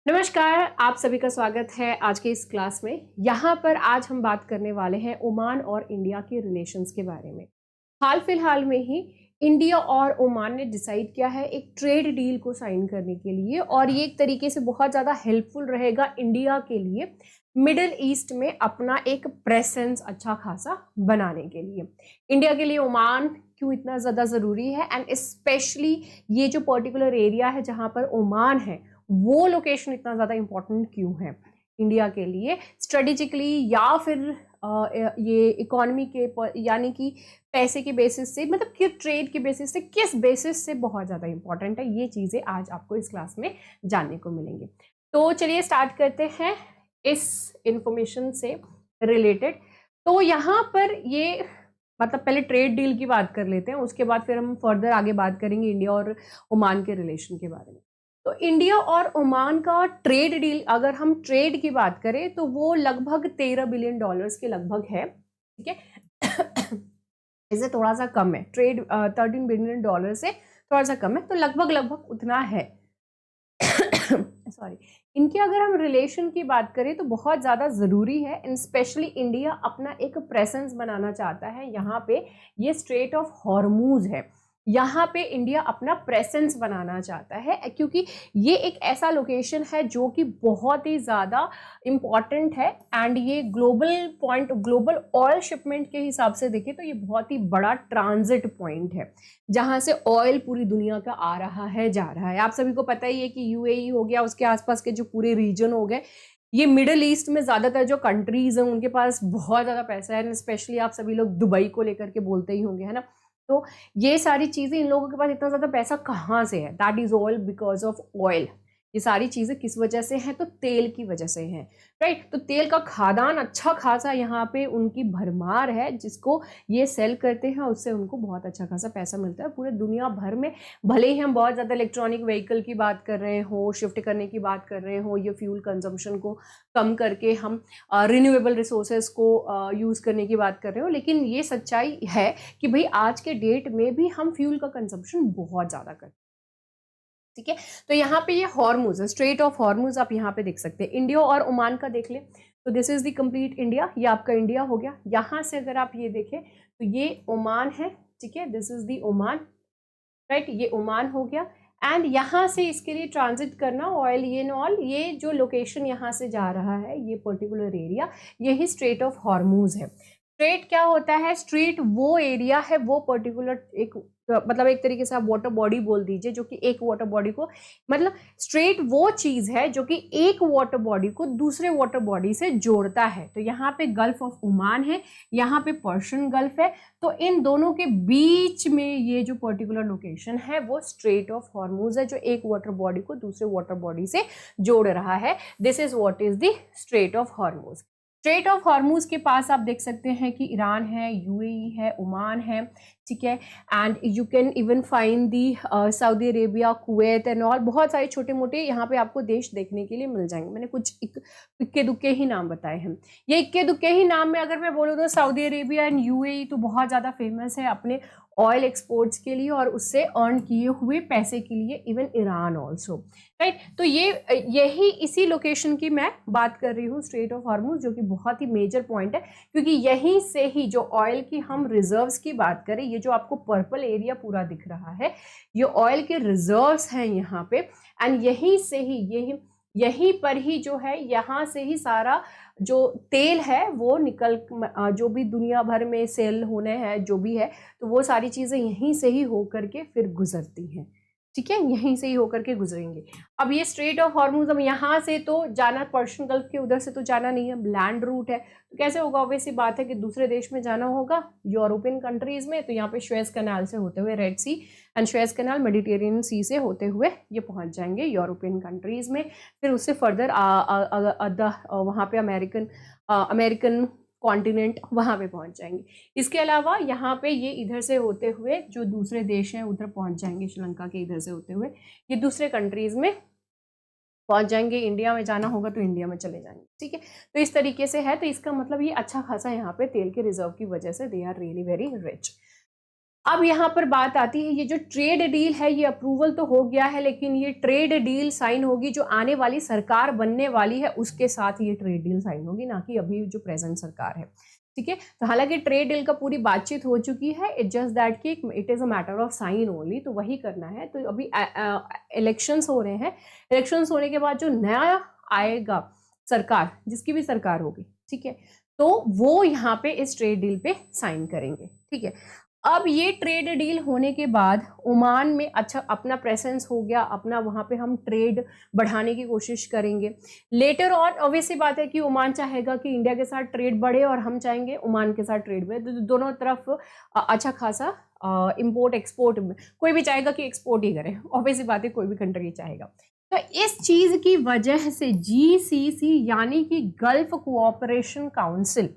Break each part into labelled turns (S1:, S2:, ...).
S1: नमस्कार, आप सभी का स्वागत है आज के इस क्लास में। यहाँ पर आज हम बात करने वाले हैं ओमान और इंडिया के रिलेशंस के बारे में। हाल फिलहाल में ही इंडिया और ओमान ने डिसाइड किया है एक ट्रेड डील को साइन करने के लिए, और ये एक तरीके से बहुत ज़्यादा हेल्पफुल रहेगा इंडिया के लिए मिडिल ईस्ट में अपना एक प्रेजेंस अच्छा खासा बनाने के लिए। इंडिया के लिए ओमान क्यों इतना ज़्यादा ज़रूरी है, एंड स्पेशली ये जो पर्टिकुलर एरिया है जहाँ पर ओमान है, वो लोकेशन इतना ज़्यादा इम्पोर्टेंट क्यों है इंडिया के लिए स्ट्रेटेजिकली, या फिर ये इकोनॉमी के यानी कि पैसे के बेसिस से, मतलब कि ट्रेड के बेसिस से, किस बेसिस से बहुत ज़्यादा इंपॉर्टेंट है, ये चीज़ें आज आपको इस क्लास में जानने को मिलेंगे। तो चलिए स्टार्ट करते हैं इस इंफॉर्मेशन से रिलेटेड। तो यहाँ पर ये मतलब पहले ट्रेड डील की बात कर लेते हैं, उसके बाद फिर हम फर्दर आगे बात करेंगे इंडिया और ओमान के रिलेशन के बारे में। तो इंडिया और ओमान का ट्रेड डील, अगर हम ट्रेड की बात करें तो वो लगभग $13 बिलियन के लगभग है। ठीक है इससे थोड़ा सा कम है, ट्रेड $13 बिलियन से थोड़ा सा कम है, तो लगभग लगभग उतना है। सॉरी, इनके अगर हम रिलेशन की बात करें तो बहुत ज़्यादा ज़रूरी है, एंड स्पेशली इंडिया अपना एक प्रेजेंस बनाना चाहता है यहाँ पे। ये स्ट्रेट ऑफ हॉर्मूज है, यहाँ पे इंडिया अपना प्रेजेंस बनाना चाहता है, क्योंकि ये एक ऐसा लोकेशन है जो कि बहुत ही ज़्यादा इम्पॉर्टेंट है, एंड ये global point, global oil shipment के हिसाब से देखें तो ये बहुत ही बड़ा ट्रांजिट पॉइंट है जहाँ से ऑयल पूरी दुनिया का आ रहा है, जा रहा है। आप सभी को पता ही है कि यूएई हो गया, उसके आसपास के जो पूरे रीजन हो गए, ये मिडिल ईस्ट में ज़्यादातर जो कंट्रीज हैं उनके पास बहुत ज़्यादा पैसा है, स्पेशली आप सभी लोग दुबई को लेकर के बोलते ही होंगे, है ना। तो ये सारी चीज़ें, इन लोगों के पास इतना ज़्यादा पैसा कहाँ से है? That is all because of oil. ये सारी चीज़ें किस वजह से हैं? तो तेल की वजह से हैं, राइट। तो तेल का खादान अच्छा खासा यहाँ पे उनकी भरमार है, जिसको ये सेल करते हैं, उससे उनको बहुत अच्छा खासा पैसा मिलता है पूरे दुनिया भर में। भले ही हम बहुत ज़्यादा इलेक्ट्रॉनिक व्हीकल की बात कर रहे हो, शिफ्ट करने की बात कर रहे हो, ये फ्यूल कंजम्पशन को कम करके हम रिन्यूएबल रिसोर्सेज को यूज़ करने की बात कर रहे हो, लेकिन ये सच्चाई है कि भाई आज के डेट में भी हम फ्यूल का कंजम्पशन बहुत ज़्यादा करते हैं। ठीक है, तो यहाँ पे ये हॉर्मूज, स्ट्रेट ऑफ हॉर्मूज आप यहाँ पे देख सकते हैं। इंडिया और ओमान का देख ले तो this is the complete India, ये आपका इंडिया हो गया। यहाँ से अगर आप ये देखें तो ये ओमान है, ठीक है, this is the Oman, right, ये ओमान हो गया। एंड यहाँ से इसके लिए ट्रांजिट करना ऑयल, ये न ऑल, ये जो लोकेशन यहाँ से जा रहा है, ये पर्टिकुलर एरिया, यही स्ट्रेट ऑफ हॉर्मूज है। स्ट्रेट क्या होता है? स्ट्रेट वो एरिया है, वो पर्टिकुलर एक मतलब एक तरीके से आप वाटर बॉडी बोल दीजिए, जो कि एक वाटर बॉडी को, मतलब स्ट्रेट वो चीज है जो कि एक वाटर बॉडी को दूसरे वाटर बॉडी से जोड़ता है। तो यहाँ पे गल्फ ऑफ ओमान है, यहाँ पे पर्शियन गल्फ है, तो इन दोनों के बीच में ये जो पर्टिकुलर लोकेशन है वो स्ट्रेट ऑफ हॉर्मूज है, जो एक वाटर बॉडी को दूसरे वाटर बॉडी से जोड़ रहा है। This is what is the straight of Hormuz. Straight of Hormuz के पास आप देख सकते हैं कि ईरान है, यूएई है, ओमान है, ठीक है, and you can even find the Saudi Arabia, Kuwait and all. बहुत सारे छोटे मोटे यहाँ पे आपको देश देखने के लिए मिल जाएंगे। मैंने कुछ इक्के दुक्के ही नाम बताए हैं। ये इक्के दुक्के ही नाम में अगर मैं बोलूँ तो सऊदी अरेबिया एंड यूएई तो बहुत ज़्यादा फेमस है अपने ऑयल एक्सपोर्ट्स के लिए और उससे अर्न किए हुए पैसे के लिए, इवन ईरान ऑल्सो, राइट। तो ये यही इसी लोकेशन की मैं बात कर रही हूँ, स्ट्रेट ऑफ हॉर्मूज, जो कि बहुत ही मेजर पॉइंट है, क्योंकि यहीं से ही जो ऑयल की हम रिजर्व्स की बात करें, ये जो आपको पर्पल एरिया पूरा दिख रहा है, ये ऑयल के रिजर्व्स हैं यहाँ पे, एंड यहीं से ही यहीं पर ही जो है, यहाँ से ही सारा जो तेल है वो निकल, जो भी दुनिया भर में सेल होने हैं, जो भी है, तो वो सारी चीज़ें यहीं से ही होकर के फिर गुजरती हैं, ठीक है, यहीं से ही होकर के गुजरेंगे। अब ये स्ट्रेट ऑफ हॉर्मूज, अब यहाँ से तो जाना, पर्शियन गल्फ के उधर से तो जाना नहीं है, लैंड रूट है, तो कैसे होगा? ऑब्वियसली बात है कि दूसरे देश में जाना होगा, यूरोपियन कंट्रीज में, तो यहाँ पे सुएज कैनाल से होते हुए red sea and Suez canal Mediterranean sea से होते हुए ये पहुँच जाएंगे यूरोपियन कंट्रीज में। फिर उससे फर्दर वहाँ पे अमेरिकन कॉन्टिनेंट, वहाँ पे पहुँच जाएंगे। इसके अलावा यहाँ पे ये इधर से होते हुए जो दूसरे देश हैं उधर पहुँच जाएंगे, श्रीलंका के इधर से होते हुए ये दूसरे कंट्रीज में पहुँच जाएंगे। इंडिया में जाना होगा तो इंडिया में चले जाएंगे, ठीक है। तो इस तरीके से है, तो इसका मतलब ये अच्छा खासा यहाँ पे तेल के रिजर्व की वजह से they are really very rich. अब यहाँ पर बात आती है, ये जो ट्रेड डील है ये अप्रूवल तो हो गया है, लेकिन ये ट्रेड डील साइन होगी जो आने वाली सरकार बनने वाली है उसके साथ ये ट्रेड डील साइन होगी, ना कि अभी जो प्रेजेंट सरकार है। ठीक है, तो हालांकि ट्रेड डील का पूरी बातचीत हो चुकी है, इट जस्ट दैट कि it is a matter of sine only, तो वही करना है। तो अभी इलेक्शंस हो रहे हैं, इलेक्शंस होने के बाद जो नया आएगा सरकार, जिसकी भी सरकार होगी, ठीक है, तो वो यहाँ पे इस ट्रेड डील पे साइन करेंगे। ठीक है, अब ये ट्रेड डील होने के बाद ओमान में अच्छा अपना प्रेजेंस हो गया, अपना वहाँ पे हम ट्रेड बढ़ाने की कोशिश करेंगे। लेटर ऑन ऑब्वियस सी बात है कि ओमान चाहेगा कि इंडिया के साथ ट्रेड बढ़े और हम चाहेंगे ओमान के साथ ट्रेड बढ़े, तो दोनों तरफ अच्छा खासा इंपोर्ट एक्सपोर्ट, कोई भी चाहेगा कि एक्सपोर्ट ही करे, ऑब्वियस सी बात है, कोई भी कंट्री चाहेगा। तो इस चीज की वजह से जीसीसी यानी कि गल्फ कोऑपरेशन काउंसिल,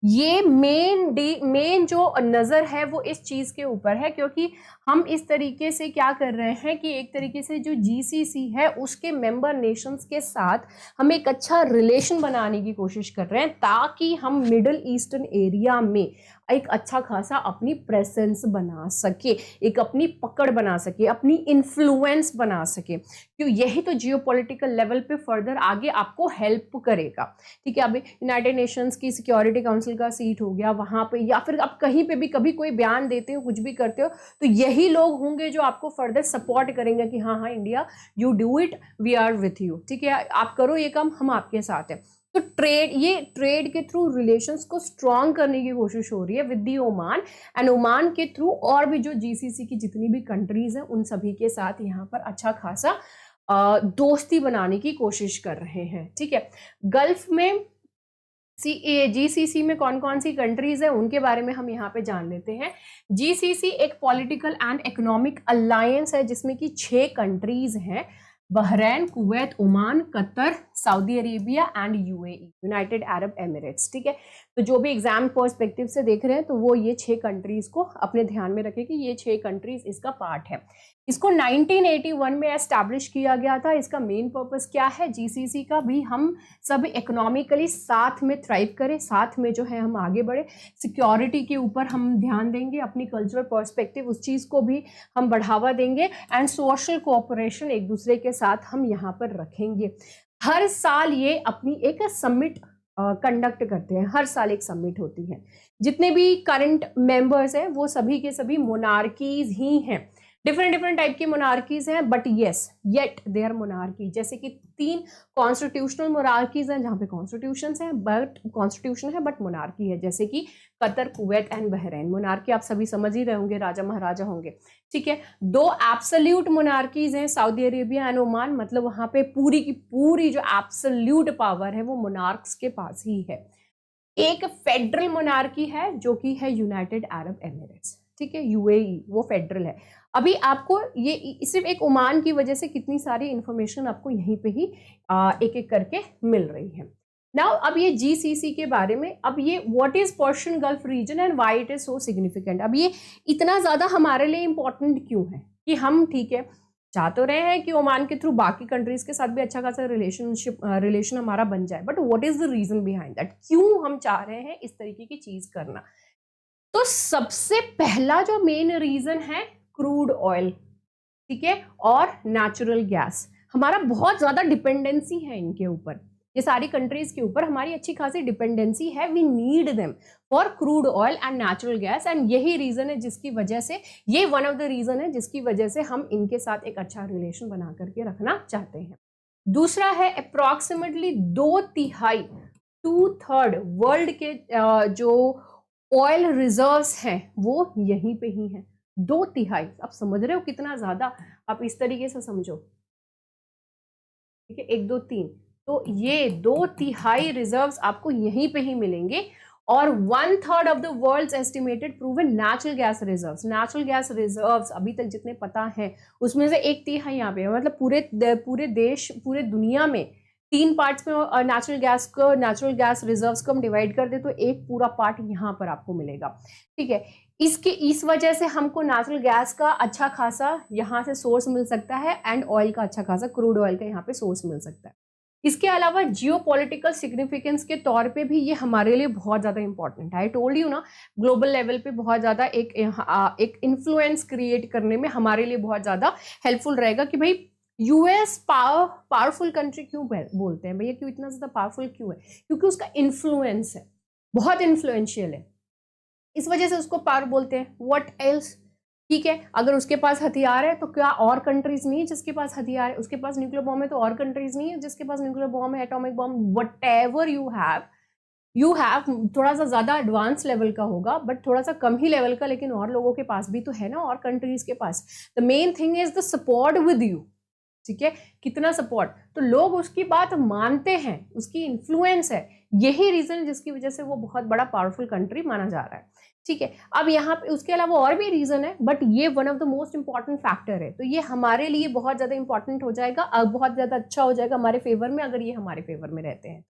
S1: ये मेन जो नज़र है वो इस चीज़ के ऊपर है, क्योंकि हम इस तरीके से क्या कर रहे हैं कि एक तरीके से जो जीसीसी है उसके मेंबर नेशंस के साथ हम एक अच्छा रिलेशन बनाने की कोशिश कर रहे हैं, ताकि हम मिडल ईस्टर्न एरिया में एक अच्छा खासा अपनी प्रेजेंस बना सके, एक अपनी पकड़ बना सके, अपनी इन्फ्लुएंस बना सके, क्यों यही तो जियोपॉलिटिकल लेवल पे फर्दर आगे आपको हेल्प करेगा। ठीक है, अभी यूनाइटेड नेशंस की सिक्योरिटी काउंसिल का सीट हो गया वहां पे, या फिर आप कहीं पे भी कभी कोई बयान देते हो, कुछ भी करते हो, तो यही लोग होंगे जो आपको फर्दर सपोर्ट करेंगे कि हाँ हाँ India, you do it, we are with you. ठीक है, आप करो ये काम, हम आपके साथ हैं। तो ट्रेड के थ्रू रिलेशंस को स्ट्रॉन्ग करने की कोशिश हो रही है with the Oman, and Oman के थ्रू और भी जो जीसीसी की जितनी भी कंट्रीज हैं उन सभी के साथ यहाँ पर अच्छा खासा दोस्ती बनाने की कोशिश कर रहे हैं। ठीक है, गल्फ में जीसीसी में कौन कौन सी कंट्रीज है उनके बारे में हम यहाँ पे जान लेते हैं। जीसीसी एक पॉलिटिकल एंड इकोनॉमिक अलायंस है जिसमें कि 6 कंट्रीज हैं, Bahrain, Kuwait, Oman, Qatar, Saudi Arabia and UAE, United Arab Emirates. ठीक है, तो जो भी एग्जाम पर्सपेक्टिव से देख रहे हैं तो वो ये 6 कंट्रीज को अपने ध्यान में रखें कि ये 6 कंट्रीज इसका पार्ट है। इसको 1981 में एस्टैब्लिश किया गया था। इसका मेन पर्पस क्या है, जीसीसी का भी हम सब इकोनॉमिकली साथ में थ्राइव करें, साथ में जो है हम आगे बढ़े, सिक्योरिटी के ऊपर हम ध्यान देंगे, अपनी कल्चरल पर्सपेक्टिव उस चीज़ को भी हम बढ़ावा देंगे, एंड सोशल कोऑपरेशन एक दूसरे के साथ हम यहाँ पर रखेंगे। हर साल ये अपनी एक समिट कंडक्ट करते हैं, हर साल एक समिट होती है। जितने भी करंट मेंबर्स हैं वो सभी के सभी मोनार्कीज ही हैं, डिफरेंट टाइप की मोनार्कीज हैं, but yes yet they are monarchy. जैसे कि 3 कॉन्स्टिट्यूशनल मोनार्कीज हैं जहाँ पे कॉन्स्टिट्यूशन है बट मोनार्की है, जैसे कि Qatar, Kuwait and Bahrain. Monarchy आप सभी समझ ही रहे होंगे, राजा महाराजा होंगे। ठीक है, 2 एब्सोल्यूट मोनार्कीज हैं, सऊदी अरेबिया एंड ओमान, मतलब वहां पे पूरी की पूरी जो एब्सोल्यूट पावर है वो मोनार्क्स के पास ही है। एक फेडरल मोनार्की है जो कि है यूनाइटेड अरब एमिरेट्स। ठीक है, यूएई वो फेडरल है। अभी आपको ये सिर्फ एक ओमान की वजह से कितनी सारी इंफॉर्मेशन आपको यहीं पे ही एक एक करके मिल रही है। नाउ अब ये जीसीसी के बारे में, अब ये what is Persian gulf region and why it is so significant. अब ये इतना ज्यादा हमारे लिए इंपॉर्टेंट क्यों है कि हम, ठीक है, चाह तो रहे हैं कि ओमान के थ्रू बाकी कंट्रीज के साथ भी अच्छा खासा रिलेशन हमारा बन जाए, but what is the reason behind that, क्यों हम चाह रहे हैं इस तरीके की चीज करना। तो सबसे पहला जो मेन रीजन है क्रूड ऑयल, ठीक है, और नेचुरल गैस। हमारा बहुत ज्यादा डिपेंडेंसी है इनके ऊपर, ये सारी कंट्रीज के ऊपर हमारी अच्छी खासी डिपेंडेंसी है। We need them for crude oil and natural gas, and यही रीजन है जिसकी वजह से, ये वन ऑफ द रीजन है जिसकी वजह से हम इनके साथ एक अच्छा रिलेशन बना करके रखना चाहते हैं। दूसरा है अप्रोक्सीमेटली 2/3 2/3 वर्ल्ड के जो ऑयल रिजर्व्स हैं वो यहीं पे ही हैं। 2/3, आप समझ रहे हो कितना ज्यादा, आप इस तरीके से समझो। ठीक है, 1 2 3, तो ये 2/3 रिजर्व्स आपको यहीं पे ही मिलेंगे। और 1/3 of the world's estimated proven natural gas reserves, natural gas reserves अभी तक जितने पता है उसमें से 1/3 यहाँ पे, मतलब पूरे दुनिया में 3 पार्ट्स में नेचुरल गैस रिजर्व्स को हम डिवाइड कर दे तो एक पूरा पार्ट यहाँ पर आपको मिलेगा। ठीक है, इस वजह से हमको नेचुरल गैस का अच्छा खासा यहाँ से सोर्स मिल सकता है, एंड ऑयल का अच्छा खासा, क्रूड ऑयल का यहाँ पे सोर्स मिल सकता है। इसके अलावा जियोपॉलिटिकल सिग्निफिकेंस के तौर पे भी ये हमारे लिए बहुत ज़्यादा इंपॉर्टेंट है। आई टोल्ड यू ना, ग्लोबल लेवल पे बहुत ज़्यादा एक इन्फ्लुएंस क्रिएट करने में हमारे लिए बहुत ज़्यादा हेल्पफुल रहेगा कि भाई यूएस पावरफुल कंट्री क्यों बोलते हैं भैया, क्यों इतना ज़्यादा पावरफुल क्यों है? क्योंकि उसका इन्फ्लुएंस है, बहुत इन्फ्लुएंशियल है, इस वजह से उसको पावर बोलते हैं। What else? ठीक है, अगर उसके पास हथियार है तो क्या और कंट्रीज नहीं है जिसके पास हथियार है? उसके पास न्यूक्लियर बॉम्ब है तो और कंट्रीज नहीं है जिसके पास न्यूक्लियर बॉम्ब है, atomic bomb, what ever you have थोड़ा सा ज्यादा एडवांस लेवल का होगा बट थोड़ा सा कम ही लेवल का, लेकिन और लोगों के पास भी तो है ना, और कंट्रीज के पास। The main thing is the support with you. ठीक है, कितना सपोर्ट, तो लोग उसकी बात मानते हैं, उसकी इन्फ्लुएंस है, यही रीजन जिसकी वजह से वो बहुत बड़ा पावरफुल कंट्री माना जा रहा है। ठीक है, अब यहाँ पे उसके अलावा और भी रीजन है बट ये one of the most important factor है, तो ये हमारे लिए बहुत ज्यादा इंपॉर्टेंट हो जाएगा, बहुत ज्यादा अच्छा हो जाएगा हमारे फेवर में अगर ये हमारे फेवर में रहते हैं।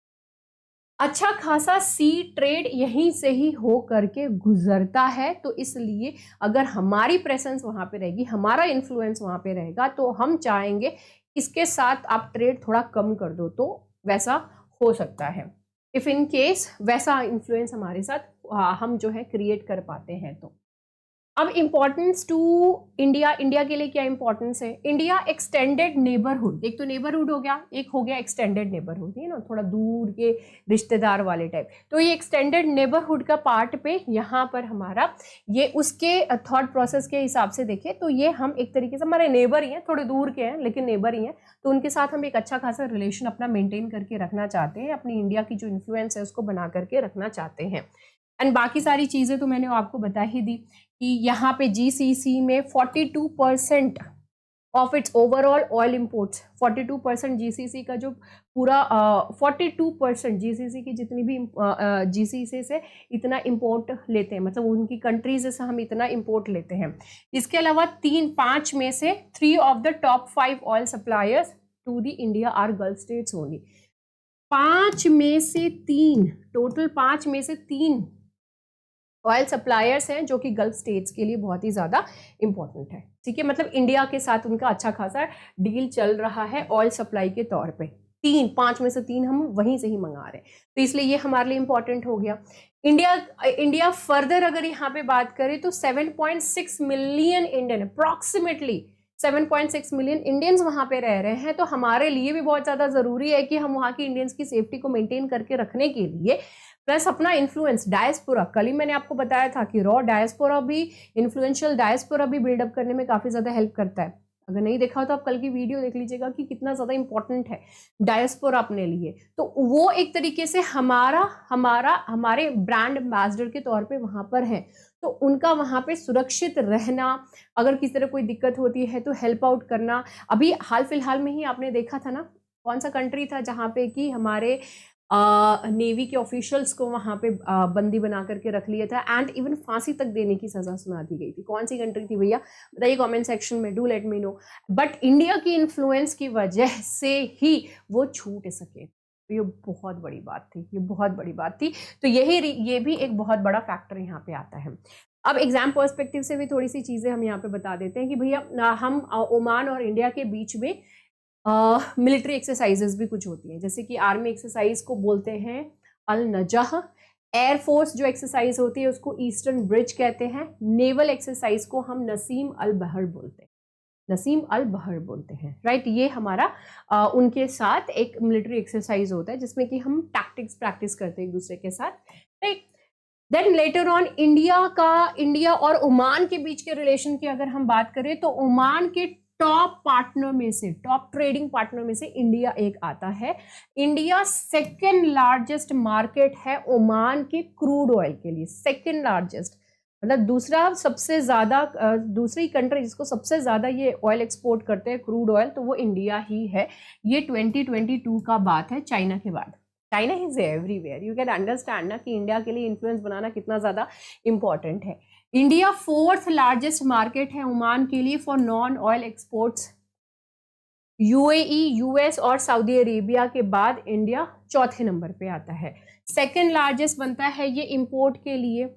S1: अच्छा खासा सी ट्रेड यहीं से ही हो करके गुजरता है, तो इसलिए अगर हमारी प्रेजेंस वहां पे रहेगी, हमारा इन्फ्लुएंस वहां पे रहेगा, तो हम चाहेंगे इसके साथ आप ट्रेड थोड़ा कम कर दो, तो वैसा हो सकता है इफ इन केस वैसा इन्फ्लुएंस हमारे साथ हम जो है क्रिएट कर पाते हैं। तो अब इम्पोर्टेंस टू इंडिया, इंडिया के लिए क्या इंपॉर्टेंस है? इंडिया एक्सटेंडेड नेबरहुड, एक तो नेबरहुड हो गया, एक हो गया एक्सटेंडेड नेबरहुड, है ना, थोड़ा दूर के रिश्तेदार वाले टाइप। तो ये एक्सटेंडेड नेबरहुड का पार्ट पे यहाँ पर हमारा ये उसके थॉट प्रोसेस के हिसाब से देखें तो ये हम एक तरीके से हमारे नेबर ही हैं, थोड़े दूर के हैं लेकिन नेबर ही हैं, तो उनके साथ हम एक अच्छा खासा रिलेशन अपना मेंटेन करके रखना चाहते हैं, अपनी इंडिया की जो इन्फ्लुएंस है उसको बना करके रखना चाहते हैं। एंड बाकी सारी चीज़ें तो मैंने आपको बता ही दी कि यहाँ पे जीसीसी में 42% of its overall oil imports, 42% GCC का जो पूरा 42% जीसीसी की जितनी भी जीसीसी से इतना इंपोर्ट लेते हैं, मतलब उनकी कंट्रीज से हम इतना इंपोर्ट लेते हैं। इसके अलावा 5 में से 3 of the top 5 oil suppliers to the India are gulf states only. 5 में से 3, टोटल 5 में से 3 ऑयल सप्लायर्स हैं जो कि गल्फ स्टेट्स के लिए बहुत ही ज़्यादा इंपॉर्टेंट है। ठीक है, मतलब इंडिया के साथ उनका अच्छा खासा डील चल रहा है ऑयल सप्लाई के तौर पे। 5 में से 3 हम वहीं से ही मंगा रहे हैं, तो इसलिए ये हमारे लिए इंपॉर्टेंट हो गया। इंडिया फर्दर अगर यहाँ पे बात करें तो 7.6 million Indian, approximately 7.6 million Indians वहाँ पे रह रहे हैं, तो हमारे लिए भी बहुत ज़्यादा ज़रूरी है कि हम वहाँ की इंडियंस की सेफ्टी को मेंटेन करके रखने के लिए प्लस अपना इन्फ्लुएंस डायस्पोरा, कल ही मैंने आपको बताया था कि रॉ डायस्पोरा भी, इन्फ्लुएंशियल डायस्पोरा भी बिल्डअप करने में काफ़ी ज़्यादा हेल्प करता है। अगर नहीं देखा हो तो आप कल की वीडियो देख लीजिएगा कि कितना ज़्यादा इंपॉर्टेंट है डायस्पोरा अपने लिए। तो वो एक तरीके से हमारे ब्रांड एम्बेसडर के तौर पे वहाँ पर है, तो उनका वहाँ पे सुरक्षित रहना, अगर किसी तरह कोई दिक्कत होती है तो हेल्प आउट करना। अभी हाल फिलहाल में ही आपने देखा था ना, कौन सा कंट्री था जहाँ पे कि हमारे नेवी के ऑफिशियल्स को वहाँ पे बंदी बना करके रख लिया था एंड इवन फांसी तक देने की सज़ा सुना दी गई थी। कौन सी कंट्री थी भैया, बताइए कमेंट सेक्शन में, do let me know. But India की इन्फ्लुएंस की वजह से ही वो छूट सके, तो ये बहुत बड़ी बात थी, ये बहुत बड़ी बात थी। तो ये भी एक बहुत बड़ा फैक्टर यहाँ पे आता है। अब एग्जाम पर्सपेक्टिव से भी थोड़ी सी चीज़ें हम यहाँ पे बता देते हैं कि भैया हम ओमान और इंडिया के बीच में मिलिट्री एक्सरसाइजेस भी कुछ होती हैं, जैसे कि आर्मी एक्सरसाइज को बोलते हैं अल नजह, एयरफोर्स जो एक्सरसाइज होती है उसको ईस्टर्न ब्रिज कहते हैं, नेवल एक्सरसाइज को हम नसीम अल बहर बोलते हैं, नसीम अल बहर बोलते हैं, राइट। ये हमारा उनके साथ एक मिलिट्री एक्सरसाइज होता है जिसमें कि हम टैक्टिक्स प्रैक्टिस करते हैं एक दूसरे के साथ, right. Then later on India और ओमान के बीच के रिलेशन की अगर हम बात करें तो ओमान के टॉप ट्रेडिंग पार्टनर में से इंडिया एक आता है। इंडिया सेकेंड लार्जेस्ट मार्केट है ओमान के क्रूड ऑयल के लिए, सेकेंड लार्जेस्ट, मतलब दूसरा सबसे ज्यादा, दूसरी कंट्री जिसको सबसे ज्यादा ये ऑयल एक्सपोर्ट करते हैं क्रूड ऑयल, तो वो इंडिया ही है। ये 2022 का बात है, चाइना के बाद। China is everywhere, you can understand ना कि इंडिया के लिए इन्फ्लुएंस बनाना कितना ज्यादा इंपॉर्टेंट है। इंडिया 4th लार्जेस्ट मार्केट है ओमान के लिए for non oil exports. UAE, US और सऊदी अरेबिया के बाद इंडिया 4थे नंबर पे आता है। सेकेंड लार्जेस्ट बनता है ये इंपोर्ट के लिए,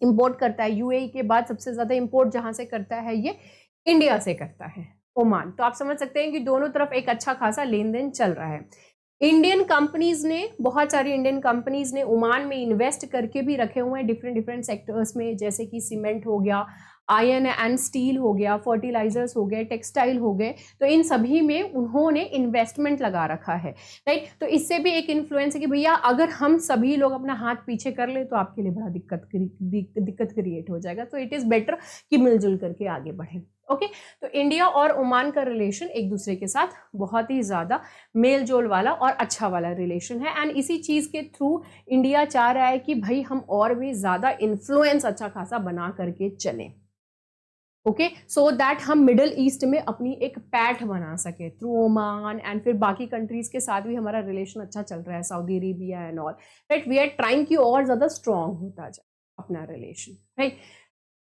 S1: इंपोर्ट करता है यूएई के बाद, सबसे ज्यादा इंपोर्ट जहां से करता है ये इंडिया से करता है। ओमान। तो आप समझ सकते हैं कि दोनों तरफ एक अच्छा खासा लेन देन चल रहा है। इंडियन कंपनीज ने, बहुत सारी इंडियन कंपनीज ने ओमान में इन्वेस्ट करके भी रखे हुए हैं डिफरेंट डिफरेंट सेक्टर्स में, जैसे कि सीमेंट हो गया, आयरन एंड स्टील हो गया, फर्टिलाइजर्स हो गए, टेक्सटाइल हो गए। तो इन सभी में उन्होंने इन्वेस्टमेंट लगा रखा है, राइट। तो इससे भी एक इन्फ्लुएंस है कि भैया अगर हम सभी लोग अपना हाथ पीछे कर ले तो आपके लिए बड़ा दिक्कत क्रिएट हो जाएगा। तो इट इज बेटर कि मिलजुल करके आगे बढ़े। ओके, तो इंडिया और ओमान का रिलेशन एक दूसरे के साथ बहुत ही ज्यादा मेल जोल वाला और अच्छा वाला रिलेशन है। एंड इसी चीज के थ्रू इंडिया चाह रहा है कि भाई हम और भी ज्यादा इन्फ्लुएंस अच्छा खासा बना करके चलें, ओके, सो दैट हम मिडल ईस्ट में अपनी एक पैठ बना सके थ्रू ओमान। एंड फिर बाकी कंट्रीज के साथ भी हमारा रिलेशन अच्छा चल रहा है, Saudi Arabia and all, right. We are trying कि और ज्यादा स्ट्रांग होता जाए अपना relation, right.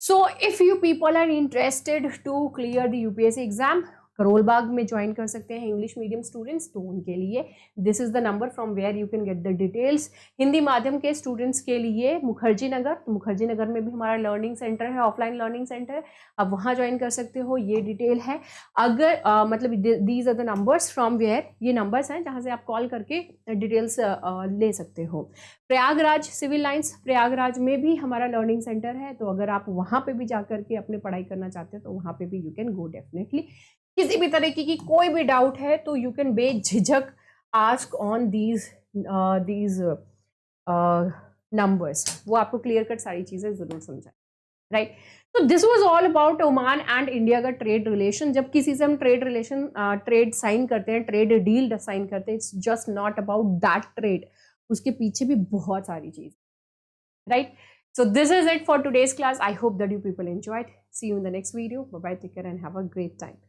S1: So if you people are interested to clear the UPSC exam, Karol Bagh में ज्वाइन कर सकते हैं इंग्लिश मीडियम स्टूडेंट्स। तो उनके लिए this is the number from where you can get the details. Hindi माध्यम के स्टूडेंट्स के लिए मुखर्जी नगर, तो मुखर्जी नगर में भी हमारा लर्निंग सेंटर है, ऑफलाइन लर्निंग सेंटर, आप वहाँ ज्वाइन कर सकते हो। ये डिटेल है। अगर मतलब these are the numbers from where, ये नंबर्स हैं जहाँ से आप कॉल करके डिटेल्स ले सकते हो। प्रयागराज सिविल लाइंस, प्रयागराज में भी हमारा लर्निंग सेंटर है, तो अगर आप वहाँ पे भी जाकर के अपने पढ़ाई करना चाहते हो तो वहाँ पे भी यू कैन गो डेफिनेटली। किसी भी तरीके की कोई भी डाउट है तो यू कैन बेझिझक आस्क ऑन दीज नंबर्स, वो आपको क्लियर कट सारी चीजें जरूर समझाए, राइट। तो this was all about Oman and India का ट्रेड रिलेशन। जब किसी से हम ट्रेड साइन करते हैं, ट्रेड डील साइन करते हैं, it's just not about that trade, उसके पीछे भी बहुत सारी चीज, right. So this is it for today's class. I hope that you people enjoyed. See you in the next video. Bye bye, take care and have a great time.